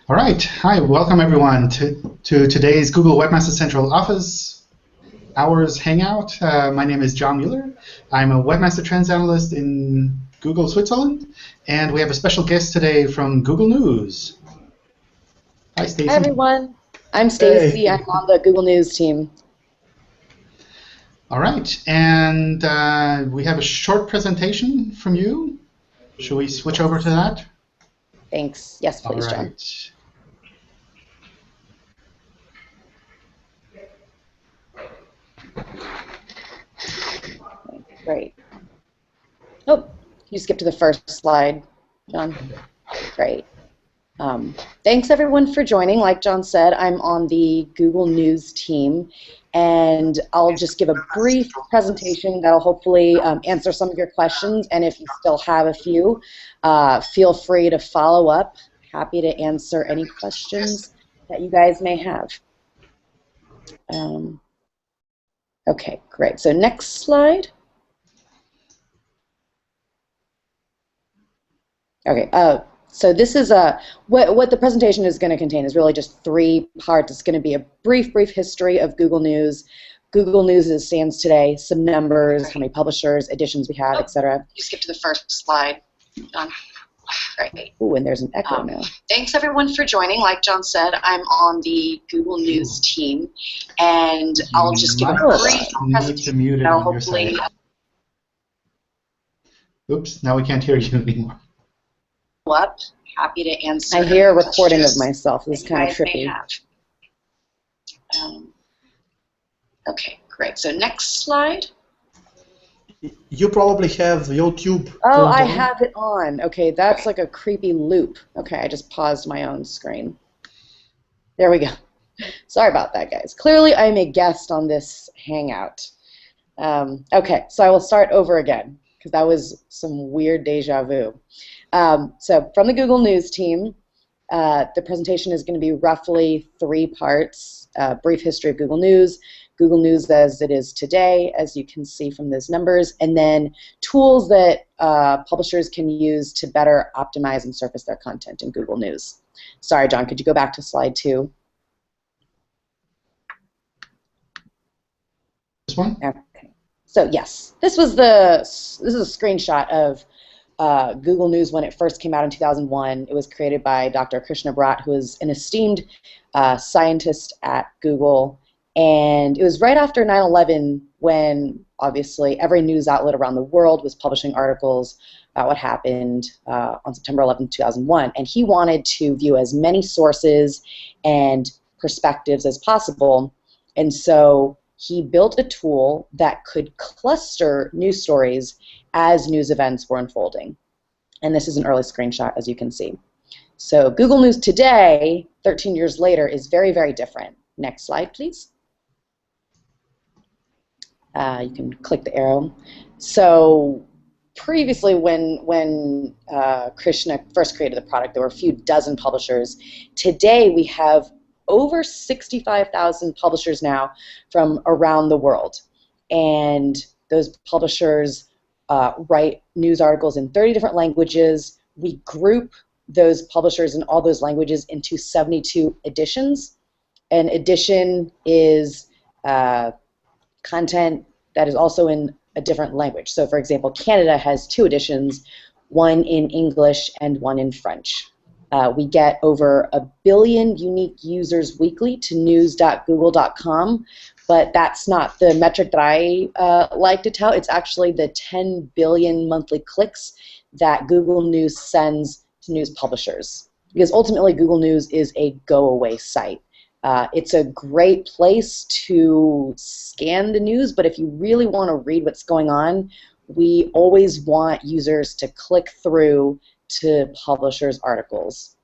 All right. Hi, welcome everyone to today's Google Webmaster Central Office Hours Hangout. My name is John Mueller. I'm a Webmaster Trends Analyst in Google Switzerland, and we have a special guest today from Google News. Hi, Stacy. Hi, everyone. I'm Stacy. Hey. I'm on the Google News team. All right, and we have a short presentation from you. Should we switch over to that? Thanks. Yes, please, All John. right. Great. Oh, you skipped to the first slide, John. Great. Thanks, everyone, for joining. Like John said, I'm on the Google News team, and I'll just give a brief presentation that'll hopefully answer some of your questions, and if you still have a few, feel free to follow up. Happy to answer any questions that you guys may have. Okay, great. So next slide. Okay, so this is what the presentation is going to contain is really just 3 parts. It's going to be a brief history of Google News, Google News as it stands today, some numbers, how many publishers, editions we have, etc. You skipped to the first slide, John. Great. Ooh, and there's an echo now. Thanks, everyone, for joining. Like John said, I'm on the Google News team, and I'll just give a brief presentation. Mute it on your side. Oops, now we can't hear you anymore. Up. Happy to answer. I hear a recording of myself. This is kind of trippy. Okay, great. So next slide. You probably have YouTube. Oh, I have it on. Okay, that's like a creepy loop. Okay, I just paused my own screen. There we go. Sorry about that, guys. Clearly, I'm a guest on this Hangout. Okay, so I will start over again, because that was some weird deja vu. So from the Google News team, the presentation is going to be roughly 3 parts. Brief history of Google News as it is today, as you can see from those numbers, and then tools that publishers can use to better optimize and surface their content in Google News. Sorry, John, could you go back to slide 2? This one? Okay. So yes, this is a screenshot of Google News when it first came out in 2001. It was created by Dr. Krishna Bhatt, who is an esteemed scientist at Google. And it was right after 9/11 when, obviously, every news outlet around the world was publishing articles about what happened on September 11, 2001. And he wanted to view as many sources and perspectives as possible. And so he built a tool that could cluster news stories as news events were unfolding. And this is an early screenshot, as you can see. So Google News today, 13 years later, is very, very different. Next slide, please. You can click the arrow. So previously, when Krishna first created the product, there were a few dozen publishers. Today, we have over 65,000 publishers now from around the world. And those publishers write news articles in 30 different languages. We group those publishers in all those languages into 72 editions. An edition is content that is also in a different language. So, for example, Canada has 2 editions, one in English and one in French. We get over 1 billion unique users weekly to news.google.com, but that's not the metric that I like to tout. It's actually the 10 billion monthly clicks that Google News sends to news publishers. Because ultimately, Google News is a go-away site. It's a great place to scan the news, but if you really want to read what's going on, we always want users to click through to publishers' articles.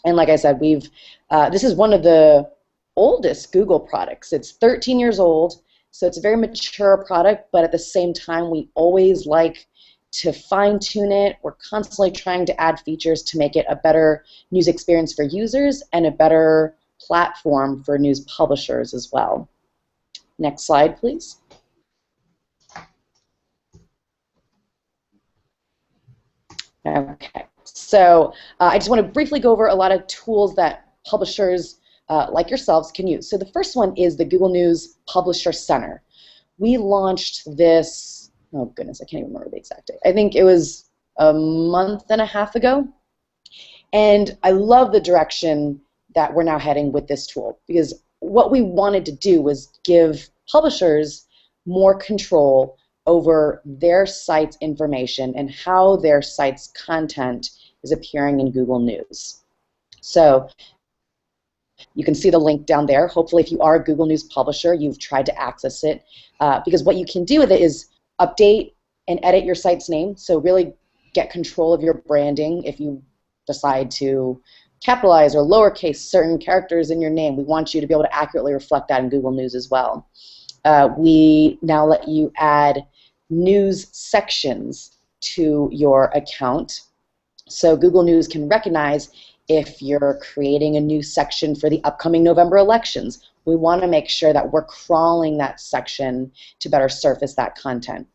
And like I said, this is one of the oldest Google products. It's 13 years old, so it's a very mature product, but at the same time, we always like to fine-tune it. We're constantly trying to add features to make it a better news experience for users and a better platform for news publishers as well. Next slide, please. Okay, So I just want to briefly go over a lot of tools that publishers like yourselves can use. So the first one is the Google News Publisher Center. We launched this, oh goodness, I can't even remember the exact date. I think it was a month and a half ago. And I love the direction that we're now heading with this tool, because what we wanted to do was give publishers more control over their site's information and how their site's content is appearing in Google News. So you can see the link down there. Hopefully, if you are a Google News publisher, you've tried to access it, because what you can do with it is update and edit your site's name, so really get control of your branding. If you decide to capitalize or lowercase certain characters in your name, we want you to be able to accurately reflect that in Google News as well. We now let you add news sections to your account, so Google News can recognize if you're creating a new section for the upcoming November elections. We want to make sure that we're crawling that section to better surface that content.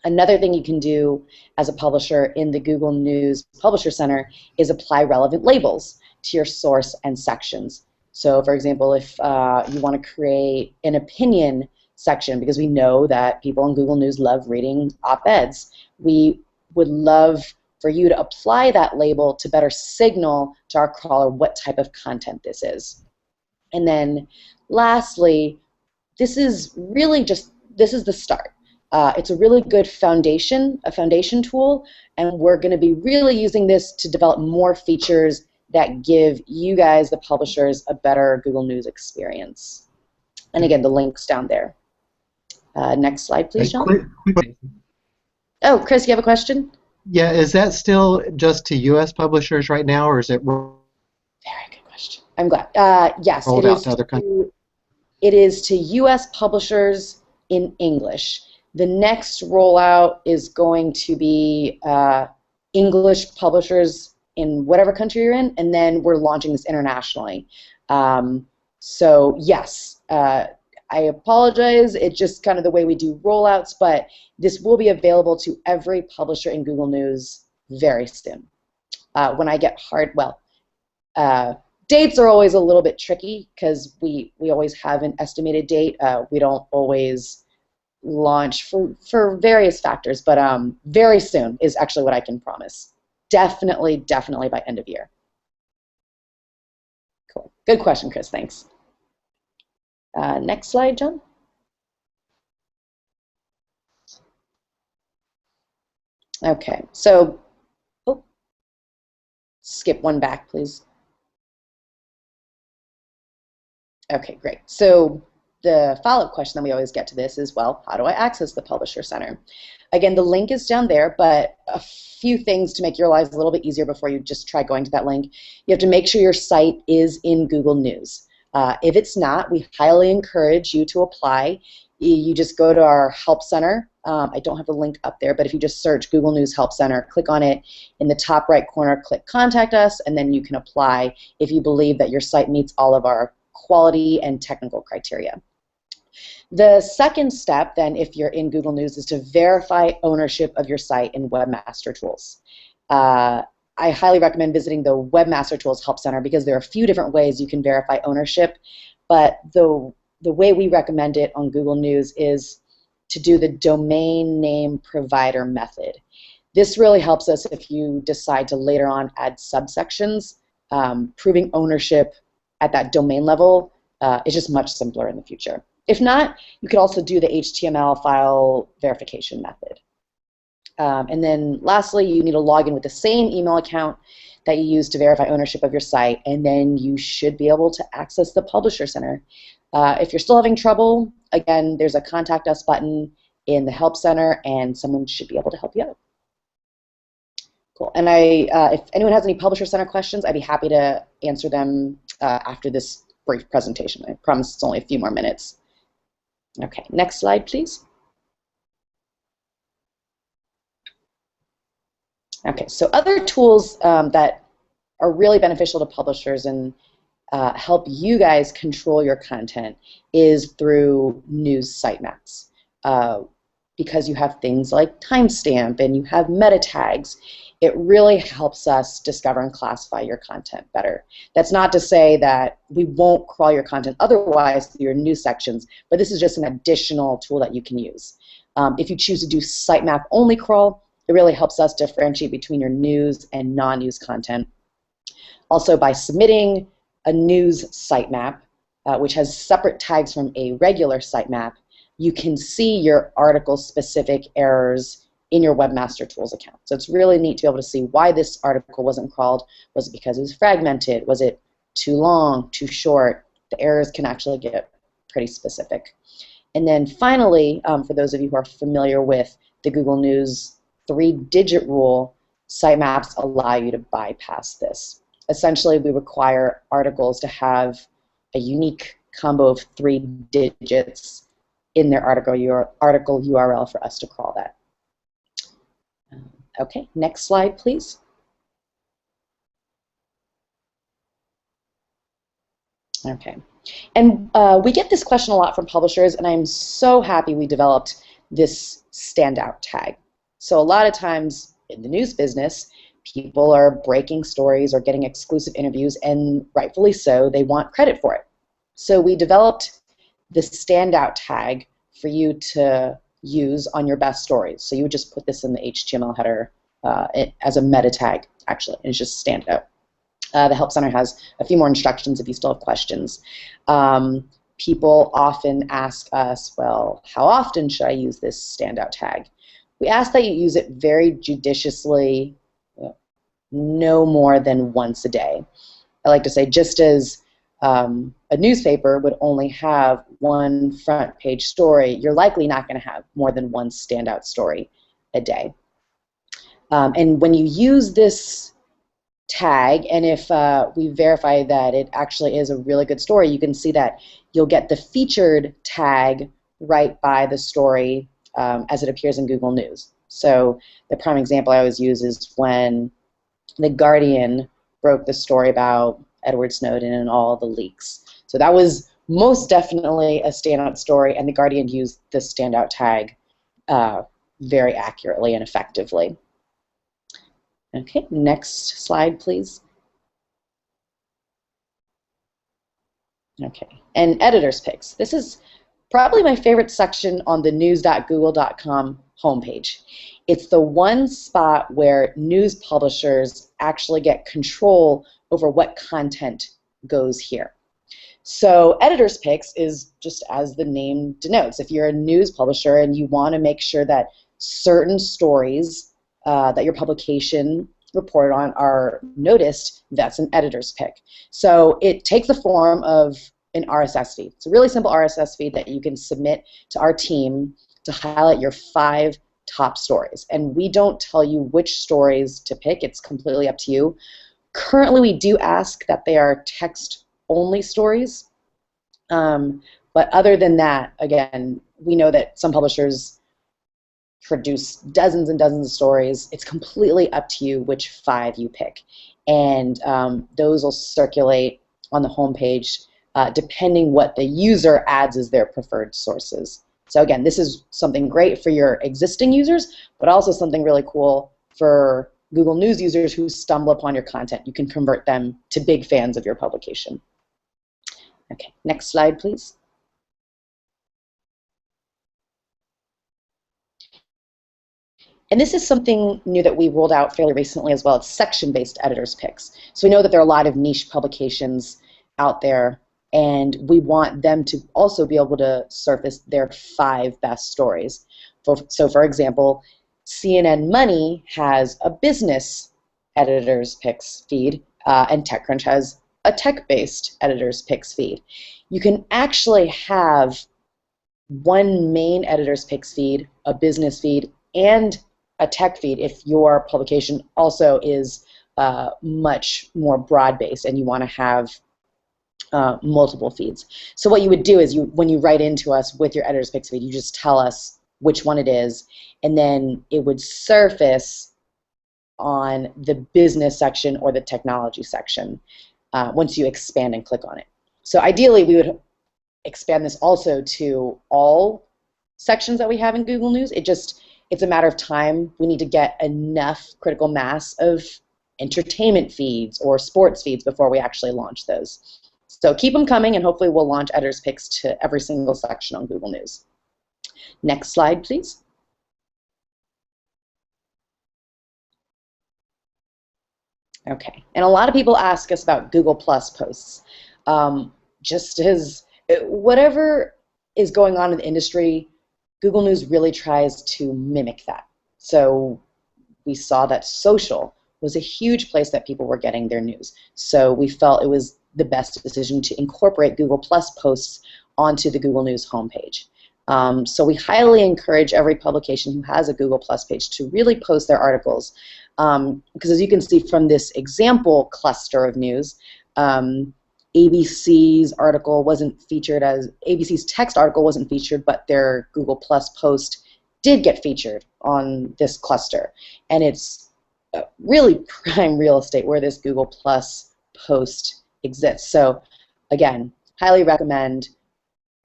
Another thing you can do as a publisher in the Google News Publisher Center is apply relevant labels to your source and sections. So for example, if you want to create an opinion section, because we know that people on Google News love reading op-eds, we would love for you to apply that label to better signal to our crawler what type of content this is. And then lastly, this is the start. It's a really good foundation tool, and we're going to be really using this to develop more features that give you guys, the publishers, a better Google News experience. And again, the link's down there. Next slide, please, Sean. Oh, Chris, you have a question? Yeah, is that still just to U.S. publishers right now, or is it very good question? I'm glad. Yes, rolled out to other countries? It is to U.S. publishers in English. The next rollout is going to be English publishers in whatever country you're in, and then we're launching this internationally. So yes, I apologize. It's just kind of the way we do rollouts, but this will be available to every publisher in Google News very soon. When I get dates are always a little bit tricky because we always have an estimated date. We don't always launch for various factors, but very soon is actually what I can promise. Definitely by end of year. Cool. Good question, Chris. Thanks. Next slide, John. Okay, so skip one back, please. Okay, great. So the follow-up question that we always get to this is, well, how do I access the Publisher Center? Again, the link is down there, but a few things to make your lives a little bit easier before you just try going to that link. You have to make sure your site is in Google News. If it's not, we highly encourage you to apply. You just go to our Help Center. I don't have the link up there, but if you just search Google News Help Center, click on it. In the top right corner, click Contact Us, and then you can apply if you believe that your site meets all of our quality and technical criteria. The second step, then, if you're in Google News, is to verify ownership of your site in Webmaster Tools. I highly recommend visiting the Webmaster Tools Help Center because there are a few different ways you can verify ownership, but the way we recommend it on Google News is to do the domain name provider method. This really helps us if you decide to later on add subsections. Proving ownership at that domain level is just much simpler in the future. If not, you could also do the HTML file verification method. And then lastly, you need to log in with the same email account that you use to verify ownership of your site, and then you should be able to access the Publisher Center. If you're still having trouble, again, there's a Contact Us button in the Help Center, and someone should be able to help you out. Cool. And if anyone has any Publisher Center questions, I'd be happy to answer them after this brief presentation. I promise it's only a few more minutes. Okay, next slide, please. Okay, so other tools that are really beneficial to publishers and help you guys control your content is through news sitemaps. Because you have things like timestamp and you have meta tags, it really helps us discover and classify your content better. That's not to say that we won't crawl your content otherwise through your news sections, but this is just an additional tool that you can use. If you choose to do sitemap only crawl, it really helps us differentiate between your news and non-news content. Also, by submitting a news sitemap, which has separate tags from a regular sitemap, you can see your article-specific errors in your Webmaster Tools account. So it's really neat to be able to see why this article wasn't crawled. Was it because it was fragmented? Was it too long, too short? The errors can actually get pretty specific. And then finally, for those of you who are familiar with the Google News 3-digit rule, sitemaps allow you to bypass this. Essentially, we require articles to have a unique combo of 3 digits in their article URL for us to crawl that. Okay, next slide, please. Okay, and we get this question a lot from publishers, and I'm so happy we developed this standout tag. So a lot of times in the news business, people are breaking stories or getting exclusive interviews, and rightfully so, they want credit for it. So we developed the standout tag for you to use on your best stories. So you would just put this in the HTML header as a meta tag, actually, and it's just standout. The Help Center has a few more instructions if you still have questions. People often ask us, well, how often should I use this standout tag? We ask that you use it very judiciously, no more than once a day. I like to say, just as a newspaper would only have one front page story, you're likely not going to have more than one standout story a day. And when you use this tag, and if we verify that it actually is a really good story, you can see that you'll get the featured tag right by the story as it appears in Google News. So the prime example I always use is when The Guardian broke the story about Edward Snowden and all the leaks. So that was most definitely a standout story, and The Guardian used the standout tag very accurately and effectively. Okay, next slide, please. Okay, and editor's picks. This is probably my favorite section on the news.google.com homepage. It's the one spot where news publishers actually get control over what content goes here. So editor's picks is just as the name denotes. If you're a news publisher and you want to make sure that certain stories that your publication reported on are noticed, that's an editor's pick. So it takes the form of an RSS feed. It's a really simple RSS feed that you can submit to our team to highlight your 5 top stories. And we don't tell you which stories to pick. It's completely up to you. Currently, we do ask that they are text-only stories. But other than that, again, we know that some publishers produce dozens and dozens of stories. It's completely up to you which 5 you pick. And those will circulate on the homepage depending what the user adds as their preferred sources. So again, this is something great for your existing users, but also something really cool for Google News users who stumble upon your content. You can convert them to big fans of your publication. Okay, next slide, please. And this is something new that we rolled out fairly recently as well. It's section-based editor's picks. So we know that there are a lot of niche publications out there, and we want them to also be able to surface their 5 best stories. So for example, CNN Money has a business editor's picks feed, and TechCrunch has a tech-based editor's picks feed. You can actually have one main editor's picks feed, a business feed, and a tech feed if your publication also is much more broad-based and you want to have multiple feeds. So what you would do is when you write into us with your editor's picks feed, you just tell us which one it is, and then it would surface on the business section or the technology section once you expand and click on it. So ideally, we would expand this also to all sections that we have in Google News. It just it's a matter of time. We need to get enough critical mass of entertainment feeds or sports feeds before we actually launch those. So keep them coming, and hopefully we'll launch Editor's Picks to every single section on Google News. Next slide, please. Okay, and a lot of people ask us about Google Plus posts. Just as whatever is going on in the industry, Google News really tries to mimic that. So we saw that social was a huge place that people were getting their news. So we felt it was the best decision to incorporate Google Plus posts onto the Google News homepage. So we highly encourage every publication who has a Google Plus page to really post their articles. Because as you can see from this example cluster of news, ABC's article wasn't featured as, ABC's text article wasn't featured, but their Google Plus post did get featured on this cluster. And it's really prime real estate where this Google Plus post exists. So again, highly recommend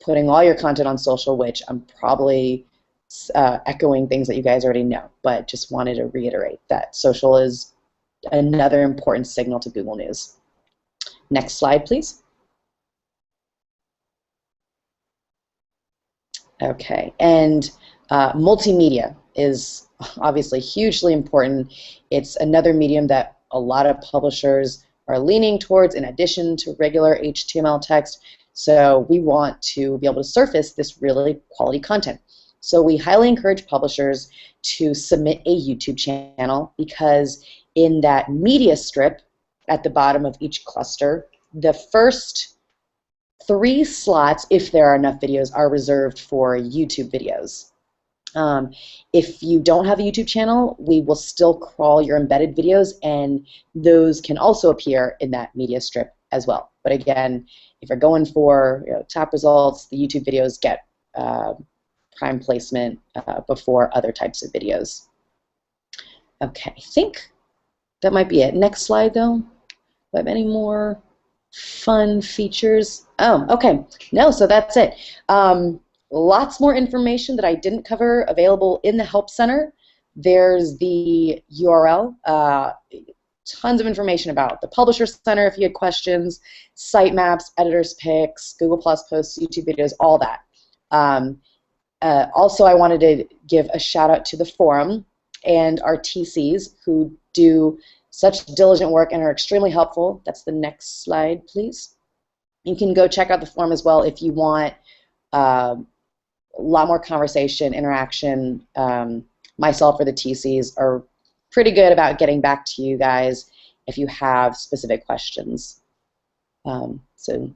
putting all your content on social, which I'm probably echoing things that you guys already know, but just wanted to reiterate that social is another important signal to Google News. Next slide, please. Okay, and multimedia is obviously hugely important. It's another medium that a lot of publishers are leaning towards in addition to regular HTML text. So we want to be able to surface this really quality content. So we highly encourage publishers to submit a YouTube channel, because in that media strip at the bottom of each cluster, the first 3 slots, if there are enough videos, are reserved for YouTube videos. If you don't have a YouTube channel, we will still crawl your embedded videos, and those can also appear in that media strip as well. But again, if you're going for top results, the YouTube videos get prime placement before other types of videos. Okay, I think that might be it. Next slide, though. Do I have any more fun features? Oh, okay. No, so that's it. Lots more information that I didn't cover available in the Help Center. There's the URL. Tons of information about the Publisher Center if you had questions, sitemaps, Editor's Picks, Google Plus posts, YouTube videos, all that. Also, I wanted to give a shout out to the forum and our TCs who do such diligent work and are extremely helpful. That's the next slide, please. You can go check out the forum as well if you want a lot more conversation, interaction. Myself or the TCs are pretty good about getting back to you guys if you have specific questions. So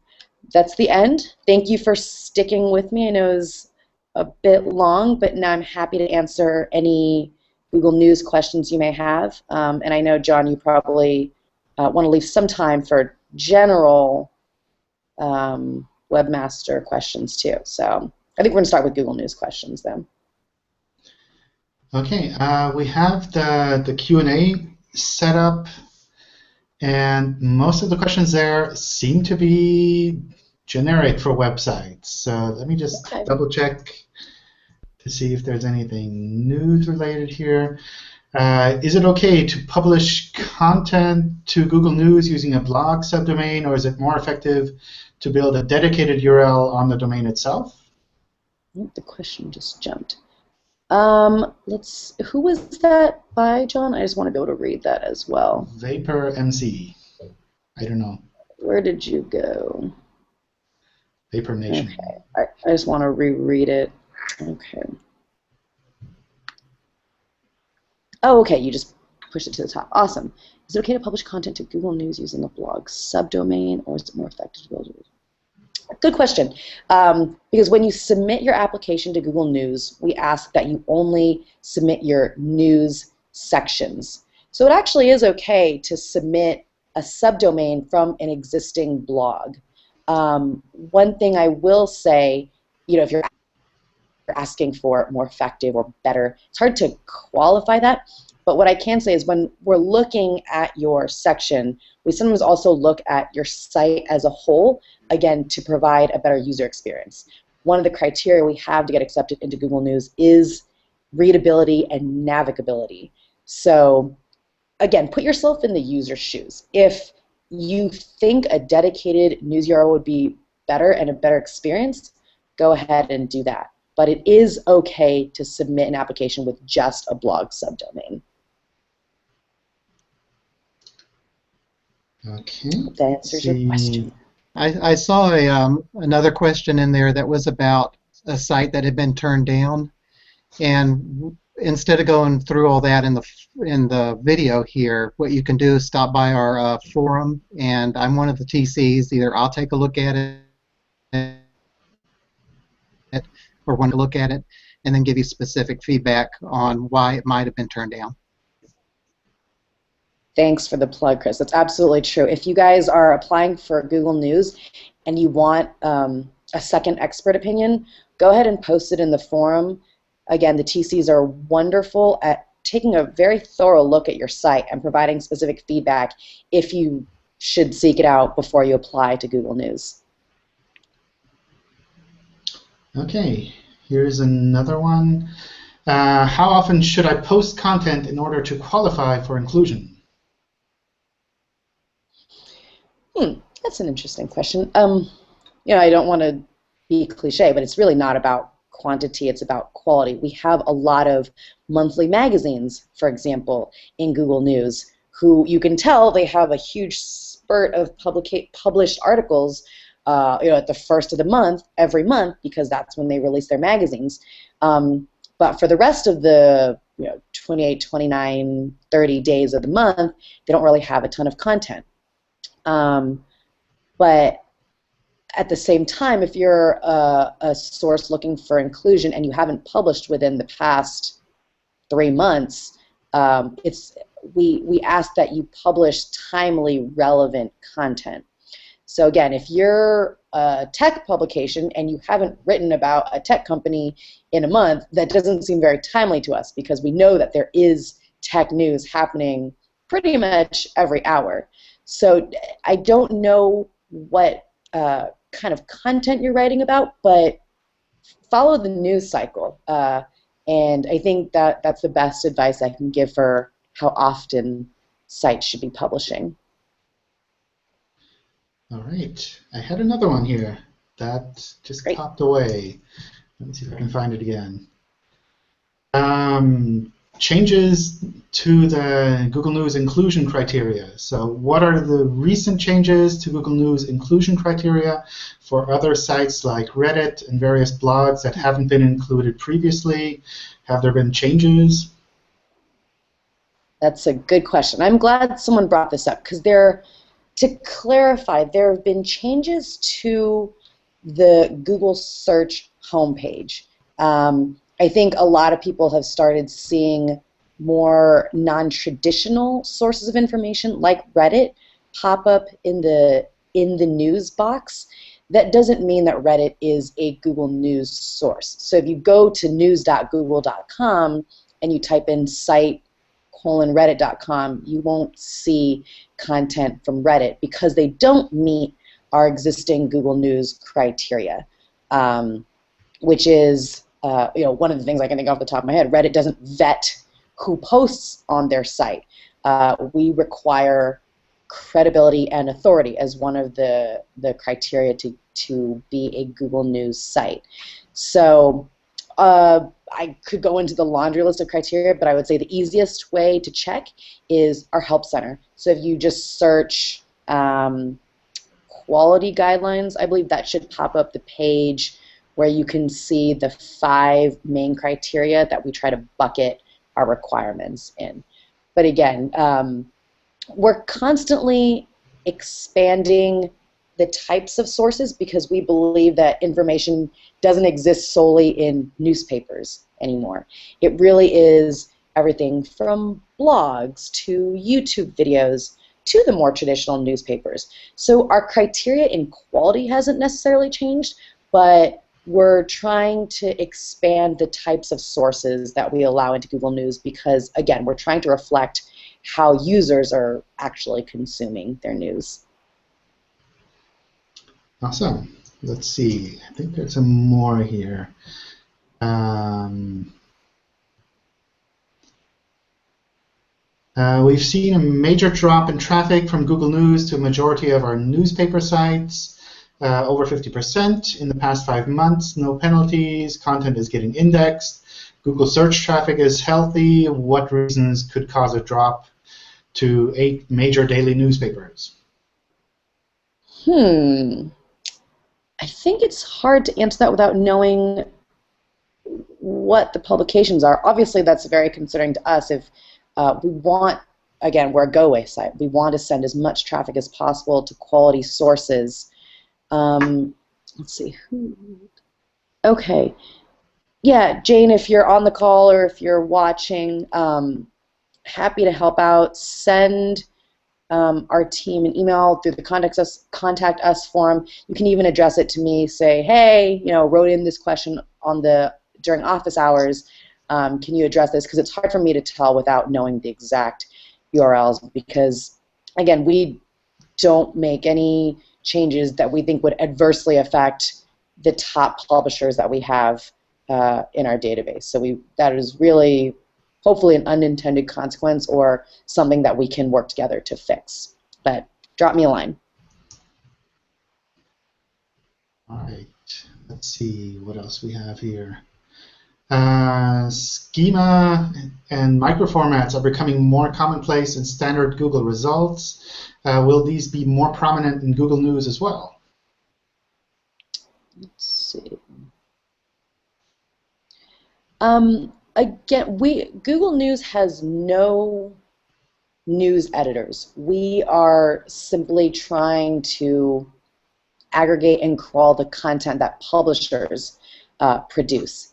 that's the end. Thank you for sticking with me. I know it was a bit long, but now I'm happy to answer any Google News questions you may have. And I know, John, you probably want to leave some time for general webmaster questions too. So I think we're going to start with Google News questions then. Okay, we have the Q&A set up, and most of the questions there seem to be generic for websites. So let me just double check to see if there's anything news related here. Is it okay to publish content to Google News using a blog subdomain, or is it more effective to build a dedicated URL on the domain itself? The question just jumped. Who was that by, John? I just want to be able to read that as well. Vapor MC. I don't know. Where did you go? Vapor Nation. Okay. I just want to reread it. Okay. Oh, okay. You just pushed it to the top. Awesome. Is it okay to publish content to Google News using a blog subdomain, or is it more effective to build it? Good question. Because when you submit your application to Google News, we ask that you only submit your news sections. So it actually is okay to submit a subdomain from an existing blog. One thing I will say, if you're asking for more effective or better, it's hard to qualify that. But what I can say is when we're looking at your section, we sometimes also look at your site as a whole, again, to provide a better user experience. One of the criteria we have to get accepted into Google News is readability, and navigability. So again, put yourself in the user's shoes. If you think a dedicated news URL would be better and a better experience, go ahead and do that. But it is okay to submit an application with just a blog subdomain. Okay. Hope that answers your question. I saw another question in there that was about a site that had been turned down, and instead of going through all that in the video here, what you can do is stop by our forum, and I'm one of the TCs. Either I'll take a look at it, or want to look at it, and then give you specific feedback on why it might have been turned down. Thanks for the plug, Chris. That's absolutely true. If you guys are applying for Google News and you want a second expert opinion, go ahead and post it in the forum. Again, the TCs are wonderful at taking a very thorough look at your site and providing specific feedback if you should seek it out before you apply to Google News. Okay, here's another one. How often should I post content in order to qualify for inclusion? That's an interesting question. I don't want to be cliche, but it's really not about quantity, it's about quality. We have a lot of monthly magazines, for example, in Google News, who you can tell they have a huge spurt of published articles at the first of the month, every month, because that's when they release their magazines. But for the rest of the 28, 29, 30 days of the month, they don't really have a ton of content. But at the same time, if you're a source looking for inclusion and you haven't published within the past 3 months, we ask that you publish timely, relevant content. So again, if you're a tech publication and you haven't written about a tech company in a month, that doesn't seem very timely to us because we know that there is tech news happening pretty much every hour. So I don't know what kind of content you're writing about, but follow the news cycle. And I think that's the best advice I can give for how often sites should be publishing. All right, I had another one here that just Great. popped away. Let me see if I can find it again. Changes to the Google News inclusion criteria. So what are the recent changes to Google News inclusion criteria for other sites like Reddit and various blogs that haven't been included previously? Have there been changes? That's a good question. I'm glad someone brought this up because to clarify, there have been changes to the Google search homepage. I think a lot of people have started seeing more non-traditional sources of information like Reddit pop up in the news box. That doesn't mean that Reddit is a Google News source. So if you go to news.google.com and you type in site:/reddit.com, you won't see content from Reddit because they don't meet our existing Google News criteria, which is one of the things I can think off the top of my head. Reddit doesn't vet who posts on their site. We require credibility and authority as one of the criteria to be a Google News site. So I could go into the laundry list of criteria, but I would say the easiest way to check is our Help Center. So if you just search quality guidelines, I believe that should pop up the page where you can see the 5 main criteria that we try to bucket our requirements in. But again, we're constantly expanding the types of sources because we believe that information doesn't exist solely in newspapers anymore. It really is everything from blogs to YouTube videos to the more traditional newspapers. So our criteria in quality hasn't necessarily changed, but we're trying to expand the types of sources that we allow into Google News because, again, we're trying to reflect how users are actually consuming their news. Awesome. Let's see. I think there's some more here. We've seen a major drop in traffic from Google News to a majority of our newspaper sites, over 50% in the past 5 months. No penalties. Content is getting indexed. Google search traffic is healthy. What reasons could cause a drop to 8 major daily newspapers? I think it's hard to answer that without knowing what the publications are. Obviously, that's very concerning to us if we want, again, we're a go-away site. We want to send as much traffic as possible to quality sources. Let's see. Okay. Yeah, Jane, if you're on the call or if you're watching, happy to help out. Send our team an email through the contact us form. You can even address it to me. Say, hey, wrote in this question during office hours. Can you address this? Because it's hard for me to tell without knowing the exact URLs. Because again, we don't make any changes that we think would adversely affect the top publishers that we have in our database. So that is really hopefully an unintended consequence or something that we can work together to fix. But drop me a line. All right. Let's see what else we have here. Schema and microformats are becoming more commonplace in standard Google results. Will these be more prominent in Google News as well? Let's see. Again, Google News has no news editors. We are simply trying to aggregate and crawl the content that publishers produce.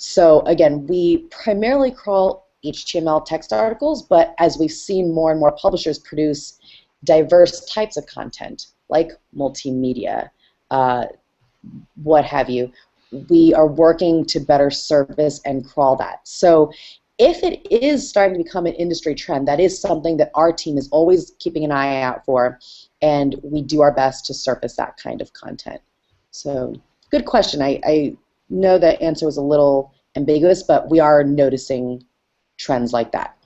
So again, we primarily crawl HTML text articles, but as we've seen more and more publishers produce diverse types of content, like multimedia, what have you, we are working to better service and crawl that. So if it is starting to become an industry trend, that is something that our team is always keeping an eye out for, and we do our best to surface that kind of content. So good question. I know that answer was a little ambiguous, but we are noticing trends like that.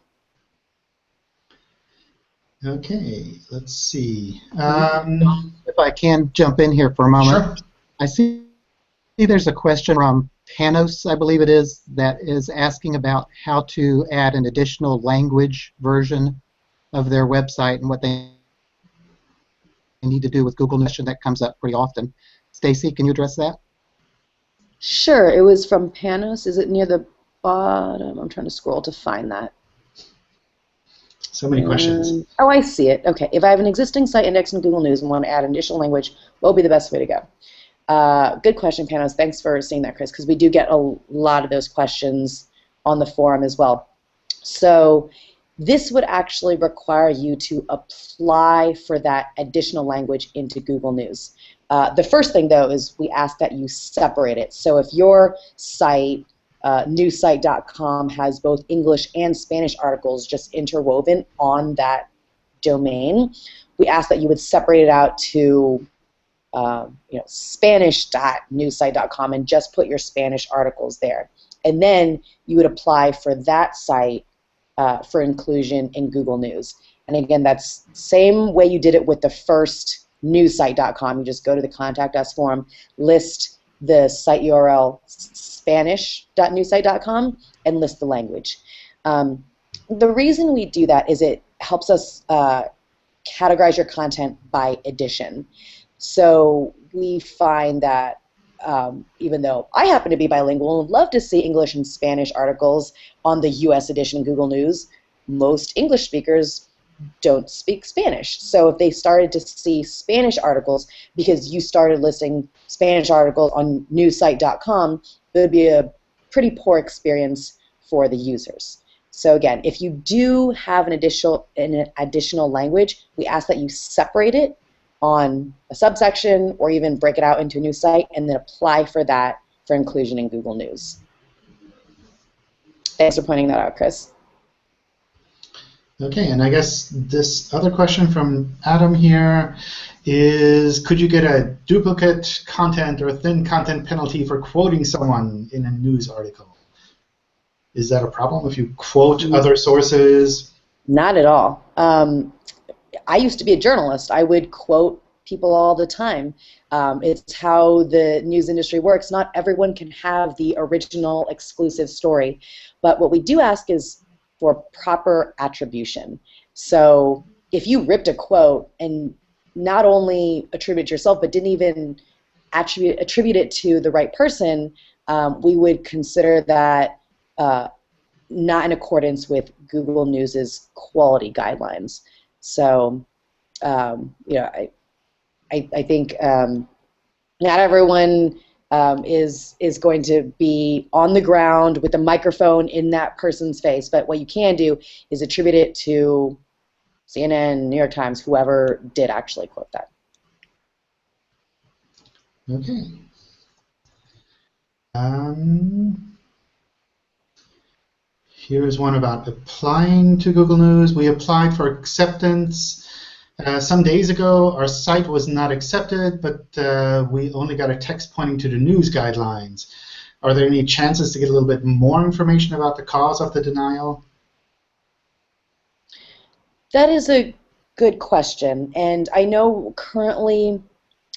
Okay, let's see. If I can jump in here for a moment. Sure. I see there's a question from Panos, I believe it is, that is asking about how to add an additional language version of their website and what they need to do with Google News. That comes up pretty often. Stacy, can you address that? Sure. It was from Panos. Is it near the bottom? I'm trying to scroll to find that. So many questions. Oh, I see it. Okay. If I have an existing site indexed in Google News and want to add an additional language, what would be the best way to go? Good question, Panos. Thanks for seeing that, Chris, because we do get a lot of those questions on the forum as well. So this would actually require you to apply for that additional language into Google News. The first thing, though, is we ask that you separate it. So if your site, newsite.com, has both English and Spanish articles just interwoven on that domain, we ask that you would separate it out to Spanish.newsite.com and just put your Spanish articles there. And then you would apply for that site for inclusion in Google News. And again, that's the same way you did it with the first newsite.com. You just go to the Contact Us form, list the site URL spanish.newsite.com, and list the language. The reason we do that is it helps us categorize your content by edition. So we find that even though I happen to be bilingual and would love to see English and Spanish articles on the US edition of Google News, most English speakers don't speak Spanish. So if they started to see Spanish articles because you started listing Spanish articles on newsite.com, it would be a pretty poor experience for the users. So again, if you do have an additional language, we ask that you separate it on a subsection or even break it out into a new site and then apply for that for inclusion in Google News. Thanks for pointing that out, Chris. Okay, and I guess this other question from Adam here is, could you get a duplicate content or thin content penalty for quoting someone in a news article? Is that a problem if you quote other sources? Not at all. I used to be a journalist. I would quote people all the time. It's how the news industry works. Not everyone can have the original exclusive story, but what we do ask is for proper attribution. So if you ripped a quote and not only attribute it to yourself, but didn't even attribute it to the right person, we would consider that not in accordance with Google News's quality guidelines. So, you know, I think not everyone is going to be on the ground with a microphone in that person's face, but what you can do is attribute it to CNN, New York Times, whoever did actually quote that. Okay. Here's one about applying to Google News. We applied for acceptance some days ago. Our site was not accepted, but we only got a text pointing to the news guidelines. Are there any chances to get a little bit more information about the cause of the denial? That is a good question, and I know currently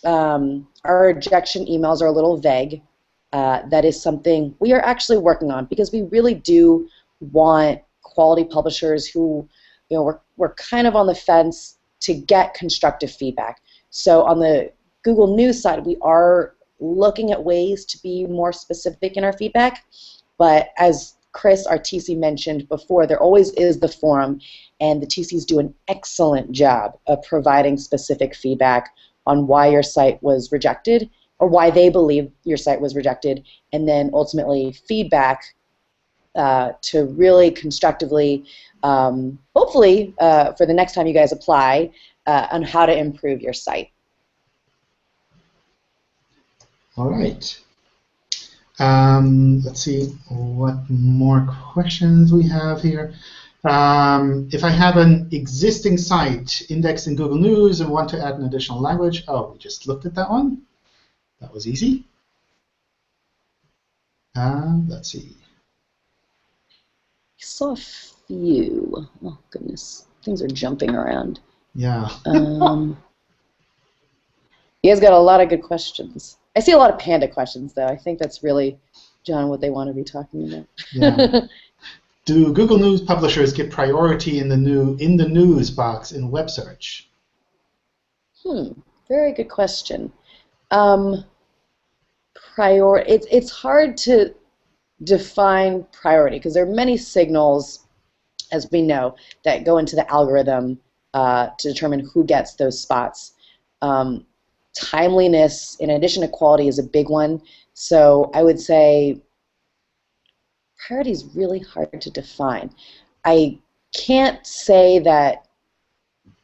our rejection emails are a little vague. That is something we are actually working on because we really do want quality publishers who, you know, we're kind of on the fence to get constructive feedback. So on the Google News side, we are looking at ways to be more specific in our feedback, but as Chris, our TC, mentioned before, there always is the forum, and the TCs do an excellent job of providing specific feedback on why your site was rejected or why they believe your site was rejected, and then ultimately feedback to really constructively, hopefully for the next time you guys apply, on how to improve your site. All right. Let's see what more questions we have here. If I have an existing site indexed in Google News and want to add an additional language, oh, we just looked at that one. That was easy. Let's see. I saw a few. Oh, goodness. Things are jumping around. Yeah. You guys got a lot of good questions. I see a lot of panda questions, though. I think that's really, John, what they want to be talking about. Yeah. Do Google News publishers get priority in the news box in web search? Very good question. It's hard to define priority because there are many signals, as we know, that go into the algorithm to determine who gets those spots. Timeliness, in addition to quality, is a big one. So I would say priority is really hard to define. I can't say that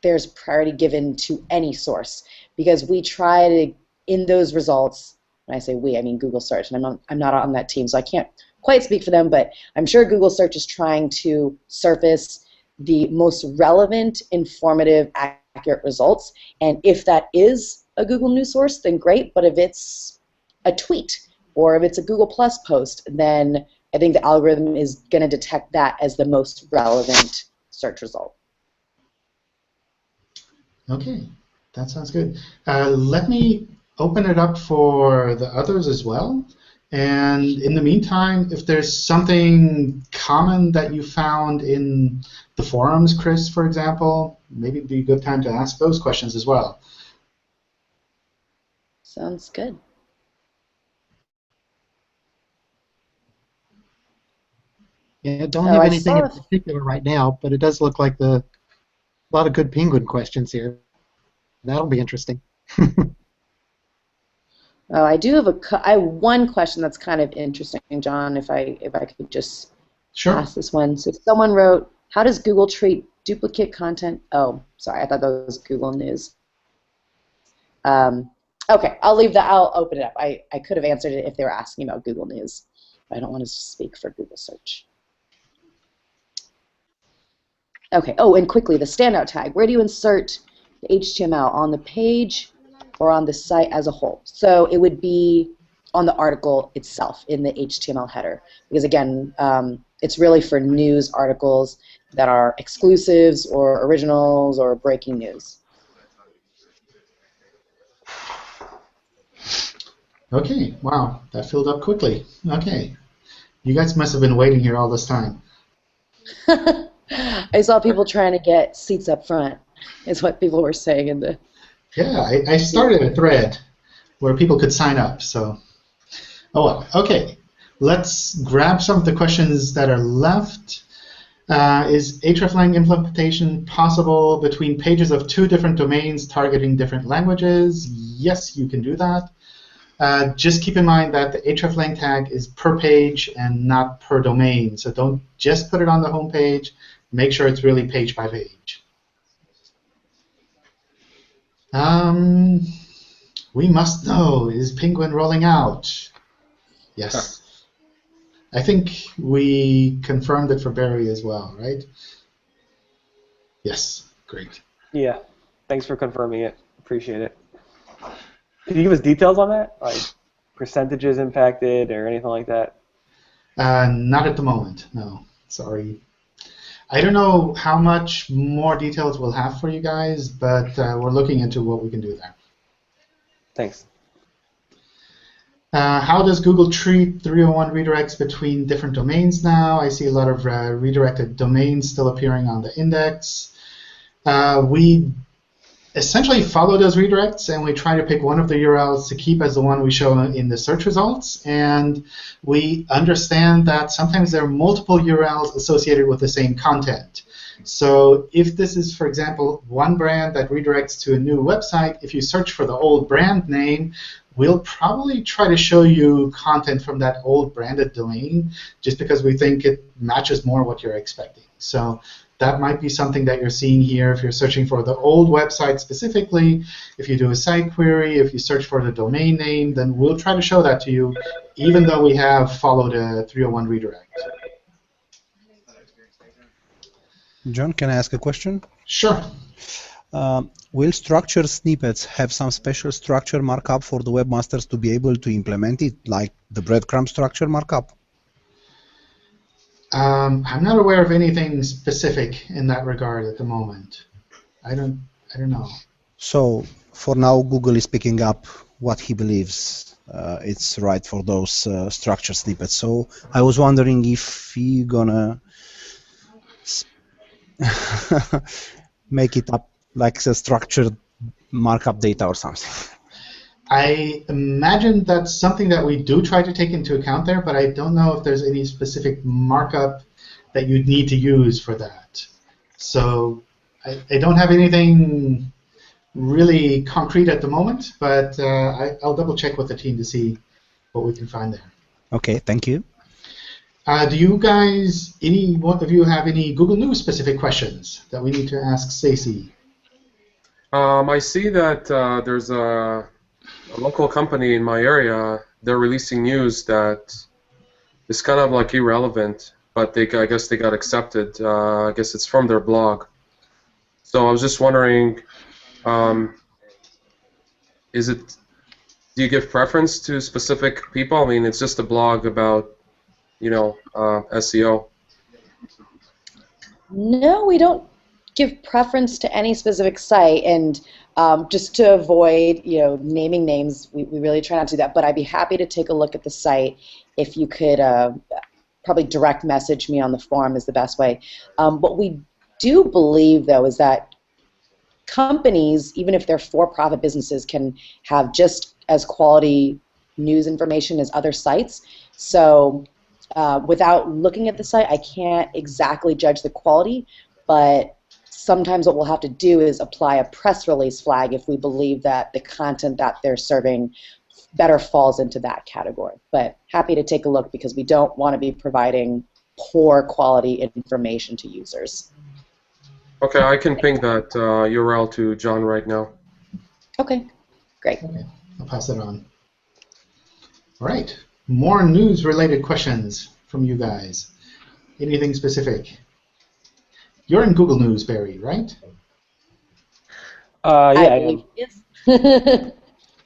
there's priority given to any source because we try to, in those results, when I say we, I mean Google Search, and I'm not on that team, so I can't quite speak for them, but I'm sure Google Search is trying to surface the most relevant, informative, accurate results, and if that is a Google News source, then great, but if it's a tweet or if it's a Google Plus post, then I think the algorithm is going to detect that as the most relevant search result. Okay, that sounds good. Let me open it up for the others as well. And in the meantime, if there's something common that you found in the forums, Chris, for example, maybe it'd be a good time to ask those questions as well. Sounds good. Yeah, don't have anything in particular right now, but it does look like a lot of good penguin questions here. That'll be interesting. Oh, I do have I have one question that's kind of interesting, John, if I could just ask this one. So someone wrote, how does Google treat duplicate content? Oh, sorry, I thought that was Google News. Okay, I'll leave that. I'll open it up. I could have answered it if they were asking about Google News. I don't want to speak for Google Search. Okay, oh, and quickly, the standout tag. Where do you insert the HTML? On the page or on the site as a whole? So it would be on the article itself in the HTML header. Because again, it's really for news articles that are exclusives or originals or breaking news. Okay, wow, that filled up quickly. Okay, you guys must have been waiting here all this time. I saw people trying to get seats up front, is what people were saying in the... Yeah, I started a thread where people could sign up, so... Oh well, okay. Let's grab some of the questions that are left. Is hreflang implementation possible between pages of 2 different domains targeting different languages? Yes, you can do that. Just keep in mind that the hreflang tag is per page and not per domain. So don't just put it on the home page. Make sure it's really page by page. We must know, is Penguin rolling out? Yes. I think we confirmed it for Barry as well, right? Yes, great. Yeah, thanks for confirming it. Appreciate it. Can you give us details on that? Like percentages impacted or anything like that? Not at the moment, no. Sorry. I don't know how much more details we'll have for you guys, but we're looking into what we can do there. Thanks. How does Google treat 301 redirects between different domains now? I see a lot of redirected domains still appearing on the index. We essentially follow those redirects, and we try to pick one of the URLs to keep as the one we show in the search results. And we understand that sometimes there are multiple URLs associated with the same content. So if this is, for example, one brand that redirects to a new website, if you search for the old brand name, we'll probably try to show you content from that old branded domain just because we think it matches more what you're expecting. So that might be something that you're seeing here if you're searching for the old website specifically. If you do a site query, if you search for the domain name, then we'll try to show that to you, even though we have followed a 301 redirect. John, can I ask a question? Sure. Will structured snippets have some special structure markup for the webmasters to be able to implement it, like the breadcrumb structure markup? I'm not aware of anything specific in that regard at the moment. I don't know. So for now, Google is picking up what he believes it's right for those structure snippets. So I was wondering if you're gonna make it up like a structured markup data or something. I imagine that's something that we do try to take into account there, but I don't know if there's any specific markup that you'd need to use for that. So I don't have anything really concrete at the moment, but I'll double check with the team to see what we can find there. Okay, thank you. Do you guys, any one of you have any Google News specific questions that we need to ask Stacy? I see that there's a local company in my area. They're releasing news that is kind of like irrelevant, but I guess they got accepted. I guess it's from their blog. So I was just wondering, do you give preference to specific people? I mean, it's just a blog about, SEO. No, we don't give preference to any specific site, and just to avoid naming names, we really try not to do that, but I'd be happy to take a look at the site. If you could probably direct message me on the forum is the best way. What we do believe, though, is that companies, even if they're for-profit businesses, can have just as quality news information as other sites. So without looking at the site, I can't exactly judge the quality, but sometimes what we'll have to do is apply a press release flag if we believe that the content that they're serving better falls into that category. But happy to take a look because we don't want to be providing poor quality information to users. Okay, I can ping that URL to John right now. Okay, great. Okay, I'll pass it on. All right, more news-related questions from you guys. Anything specific? You're in Google News, Barry, right? Yeah, I am. Yes.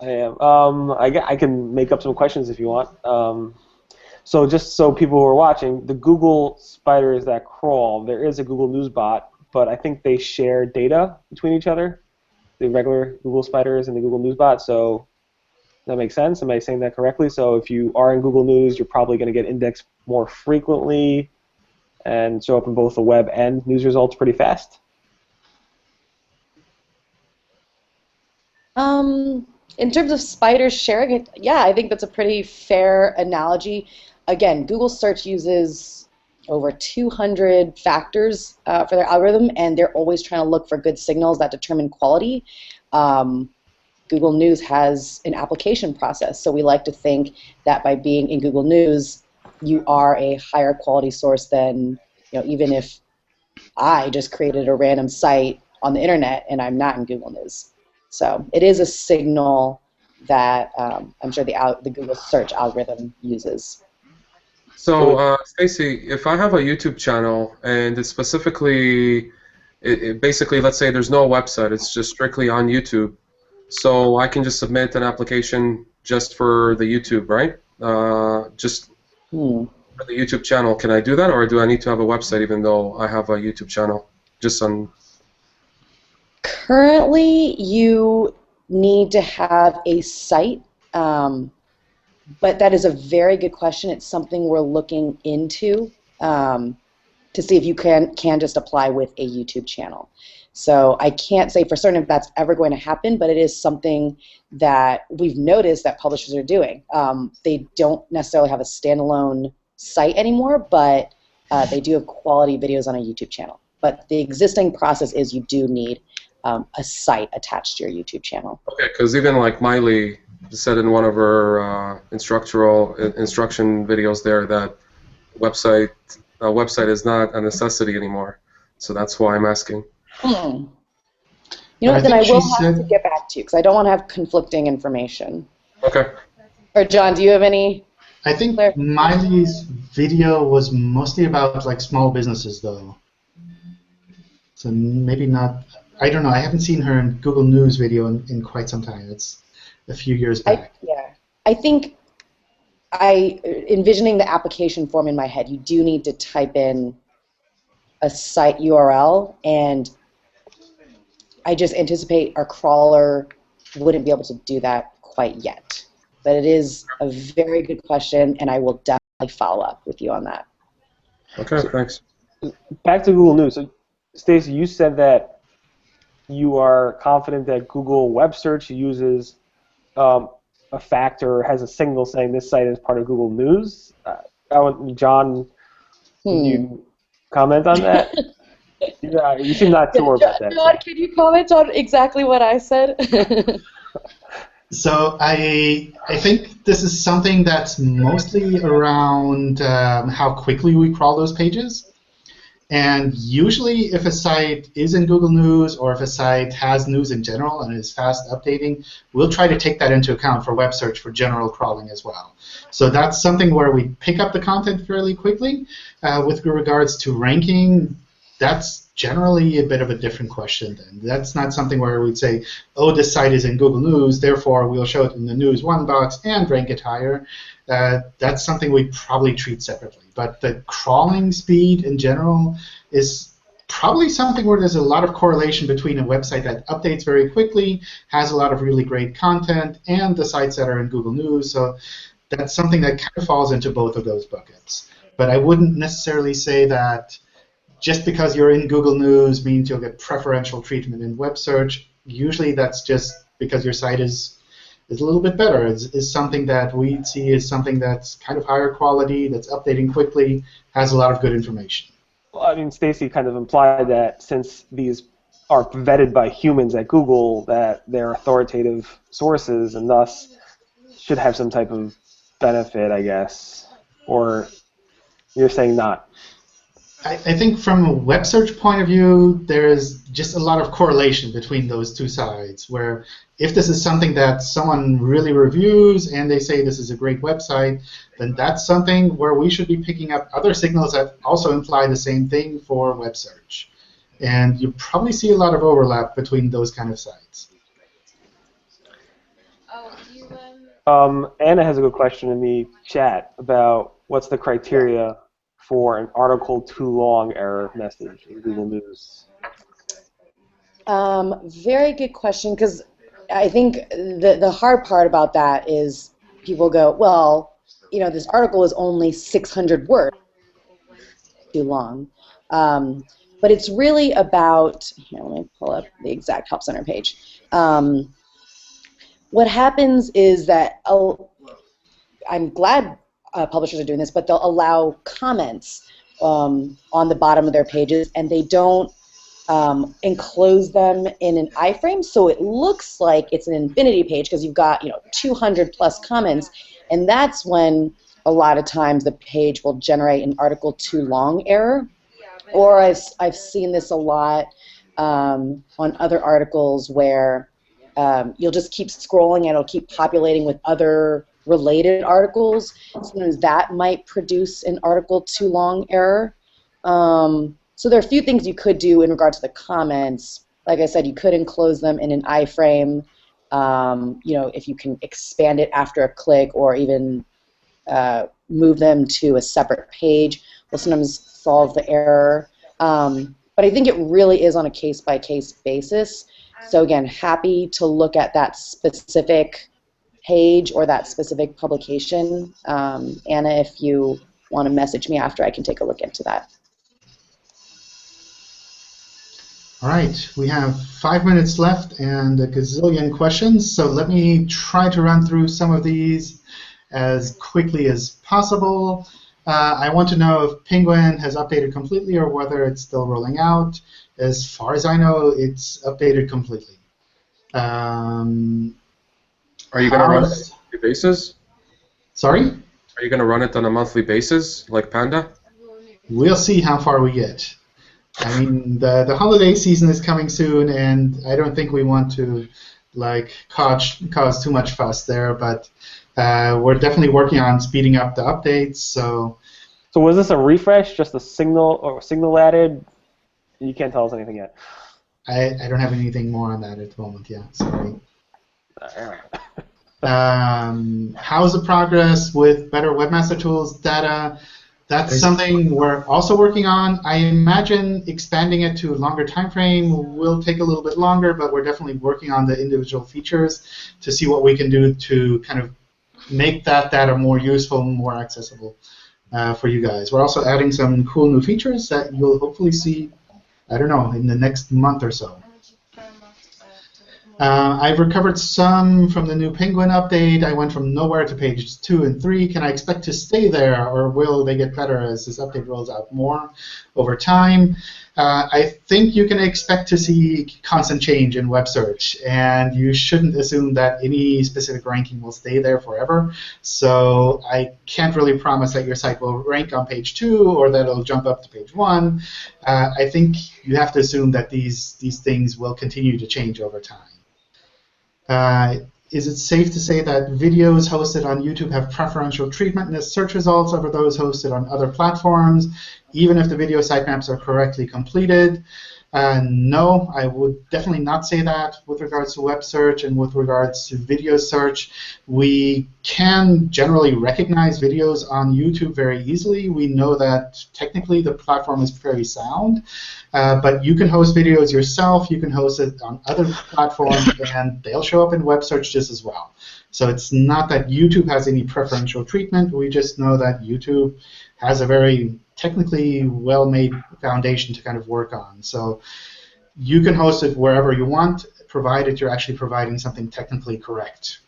I am. I can make up some questions if you want. So just so people who are watching, the Google spiders that crawl, there is a Google News bot, but I think they share data between each other, the regular Google spiders and the Google News bot. So that makes sense. Am I saying that correctly? So if you are in Google News, you're probably going to get indexed more frequently and show up in both the web and news results pretty fast. In terms of spiders sharing it, yeah, I think that's a pretty fair analogy. Again, Google search uses over 200 factors for their algorithm, and they're always trying to look for good signals that determine quality. Google News has an application process, so we like to think that by being in Google News, you are a higher quality source than, even if I just created a random site on the internet and I'm not in Google News. So it is a signal that I'm sure the Google search algorithm uses. So, Stacy, if I have a YouTube channel and it's specifically, it basically, let's say there's no website, it's just strictly on YouTube, so I can just submit an application just for the YouTube, right? Just for the YouTube channel. Can I do that, or do I need to have a website even though I have a YouTube channel? Just on. Currently, you need to have a site, but that is a very good question. It's something we're looking into to see if you can just apply with a YouTube channel. So I can't say for certain if that's ever going to happen, but it is something that we've noticed that publishers are doing. They don't necessarily have a standalone site anymore, but they do have quality videos on a YouTube channel. But the existing process is you do need a site attached to your YouTube channel. Okay, because even like Miley said in one of her instruction videos there that a website is not a necessity anymore. So that's why I'm asking. You know what, then I will have to get back to you because I don't want to have conflicting information. Okay. Or John, do you have any? I think Miley's video was mostly about like small businesses though. So maybe not, I don't know, I haven't seen her in Google News video in quite some time. It's a few years back. I think envisioning the application form in my head, you do need to type in a site URL, and I just anticipate our crawler wouldn't be able to do that quite yet. But it is a very good question, and I will definitely follow up with you on that. Okay, thanks. Back to Google News. So, Stacey, you said that you are confident that Google Web Search uses a factor, has a signal saying this site is part of Google News. John, can you comment on that? You seem not sure about that. John, can you comment on exactly what I said? So I think this is something that's mostly around how quickly we crawl those pages. And usually if a site is in Google News or if a site has news in general and is fast updating, we'll try to take that into account for web search for general crawling as well. So that's something where we pick up the content fairly quickly. With regards to ranking, that's generally a bit of a different question then. That's not something where we'd say, oh, this site is in Google News, therefore we'll show it in the News 1 box and rank it higher. That's something we probably treat separately. But the crawling speed in general is probably something where there's a lot of correlation between a website that updates very quickly, has a lot of really great content, and the sites that are in Google News. So that's something that kind of falls into both of those buckets. But I wouldn't necessarily say that just because you're in Google News means you'll get preferential treatment in web search. Usually that's just because your site is a little bit better. It's something that we see as something that's kind of higher quality, that's updating quickly, has a lot of good information. Well, I mean, Stacy kind of implied that since these are vetted by humans at Google, that they're authoritative sources and thus should have some type of benefit, I guess. Or you're saying not? I think from a web search point of view, there's just a lot of correlation between those two sides, where if this is something that someone really reviews and they say this is a great website, then that's something where we should be picking up other signals that also imply the same thing for web search. And you probably see a lot of overlap between those kind of sites. Anna has a good question in the chat about what's the criteria for an article too long error message in Google News? Very good question, because I think the hard part about that is people go, well, this article is only 600 words, too long. But it's really about, here, let me pull up the exact Help Center page. What happens is that, I'm glad publishers are doing this, but they'll allow comments on the bottom of their pages, and they don't enclose them in an iframe, so it looks like it's an infinity page because you've got 200 plus comments, and that's when a lot of times the page will generate an article too long error. Or I've seen this a lot on other articles where you'll just keep scrolling and it'll keep populating with other related articles. Sometimes that might produce an article too long error. So there are a few things you could do in regard to the comments. Like I said, you could enclose them in an iframe. If you can expand it after a click, or even move them to a separate page, will sometimes solve the error. But I think it really is on a case-by-case basis. So again, happy to look at that specific page or that specific publication. Anna, if you want to message me after, I can take a look into that. All right, we have 5 minutes left and a gazillion questions, so let me try to run through some of these as quickly as possible. I want to know if Penguin has updated completely or whether it's still rolling out. As far as I know, it's updated completely. Are you going to run it on a monthly basis? Sorry? Are you going to run it on a monthly basis, like Panda? We'll see how far we get. I mean, the holiday season is coming soon, and I don't think we want to cause too much fuss there, but we're definitely working on speeding up the updates. So was this a refresh, just a signal added? You can't tell us anything yet. I don't have anything more on that at the moment. Yeah, sorry. How's the progress with better webmaster tools data? That's something we're also working on. I imagine expanding it to a longer time frame will take a little bit longer, but we're definitely working on the individual features to see what we can do to kind of make that data more useful and more accessible for you guys. We're also adding some cool new features that you'll hopefully see, I don't know, in the next month or so. I've recovered some from the new Penguin update. I went from nowhere to pages 2 and 3. Can I expect to stay there, or will they get better as this update rolls out more over time? I think you can expect to see constant change in web search, and you shouldn't assume that any specific ranking will stay there forever. So I can't really promise that your site will rank on page 2 or that it'll jump up to page 1. I think you have to assume that these things will continue to change over time. Is it safe to say that videos hosted on YouTube have preferential treatment in the search results over those hosted on other platforms, even if the video sitemaps are correctly completed? No, I would definitely not say that with regards to web search and with regards to video search. We can generally recognize videos on YouTube very easily. We know that technically the platform is very sound, but you can host videos yourself. You can host it on other platforms, and they'll show up in web search just as well. So it's not that YouTube has any preferential treatment. We just know that YouTube has a very technically well-made foundation to kind of work on. So you can host it wherever you want, provided you're actually providing something technically correct.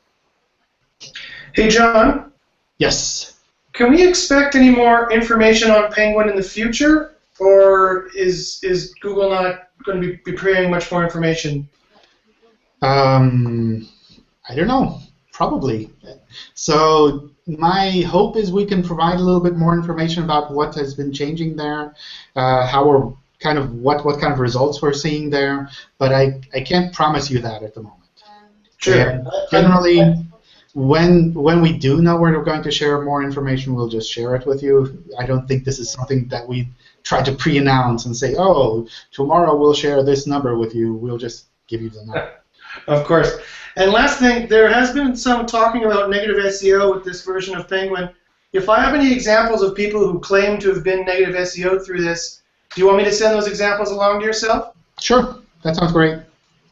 Hey, John? Yes? Can we expect any more information on Penguin in the future, or is Google not going to be preparing much more information? I don't know. Probably. So my hope is we can provide a little bit more information about what has been changing there, how we're kind of what kind of results we're seeing there, but I can't promise you that at the moment. Sure. Generally, when we do know where we're going to share more information, we'll just share it with you. I don't think this is something that we try to pre-announce and say, oh, tomorrow we'll share this number with you. We'll just give you the number. Of course. And last thing, there has been some talking about negative SEO with this version of Penguin. If I have any examples of people who claim to have been negative SEO through this, do you want me to send those examples along to yourself? Sure, that sounds great.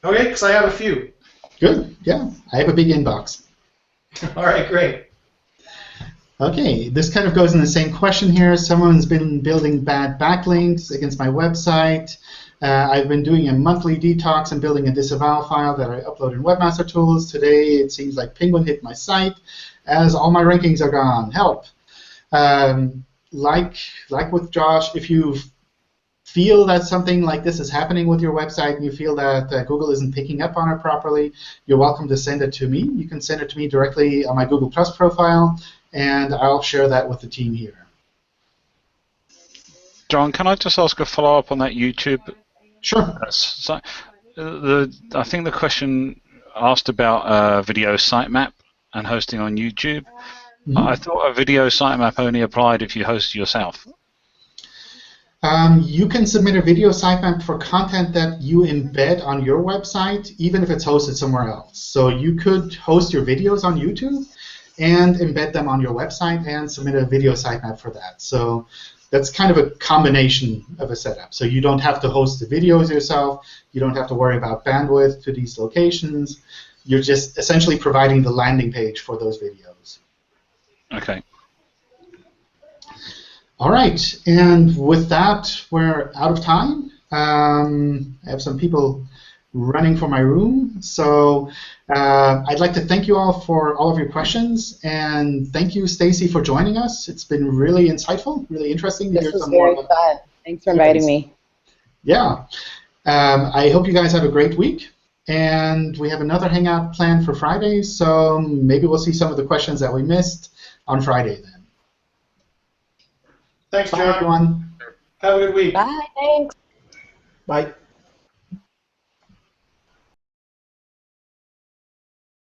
Okay, because I have a few. Good, yeah, I have a big inbox. All right, great. Okay, this kind of goes in the same question here. Someone's been building bad backlinks against my website. I've been doing a monthly detox and building a disavow file that I upload in Webmaster Tools. Today, it seems like Penguin hit my site, as all my rankings are gone. Help. Like with Josh, if you feel that something like this is happening with your website and you feel that Google isn't picking up on it properly, you're welcome to send it to me. You can send it to me directly on my Google Plus profile, and I'll share that with the team here. John, can I just ask a follow-up on that YouTube? Sure. So, I think the question asked about video sitemap and hosting on YouTube. Mm-hmm. I thought a video sitemap only applied if you host yourself. You can submit a video sitemap for content that you embed on your website, even if it's hosted somewhere else. So you could host your videos on YouTube and embed them on your website and submit a video sitemap for that. So that's kind of a combination of a setup. So you don't have to host the videos yourself. You don't have to worry about bandwidth to these locations. You're just essentially providing the landing page for those videos. Okay. All right, and with that, we're out of time. I have some people running for my room, so I'd like to thank you all for all of your questions, and thank you, Stacy, for joining us. It's been really insightful, really interesting to hear some more. This was very fun. Thanks for inviting me. Yeah. I hope you guys have a great week, and we have another Hangout planned for Friday, so maybe we'll see some of the questions that we missed on Friday then. Thanks, John. Bye, everyone. Have a good week. Bye. Thanks. Bye.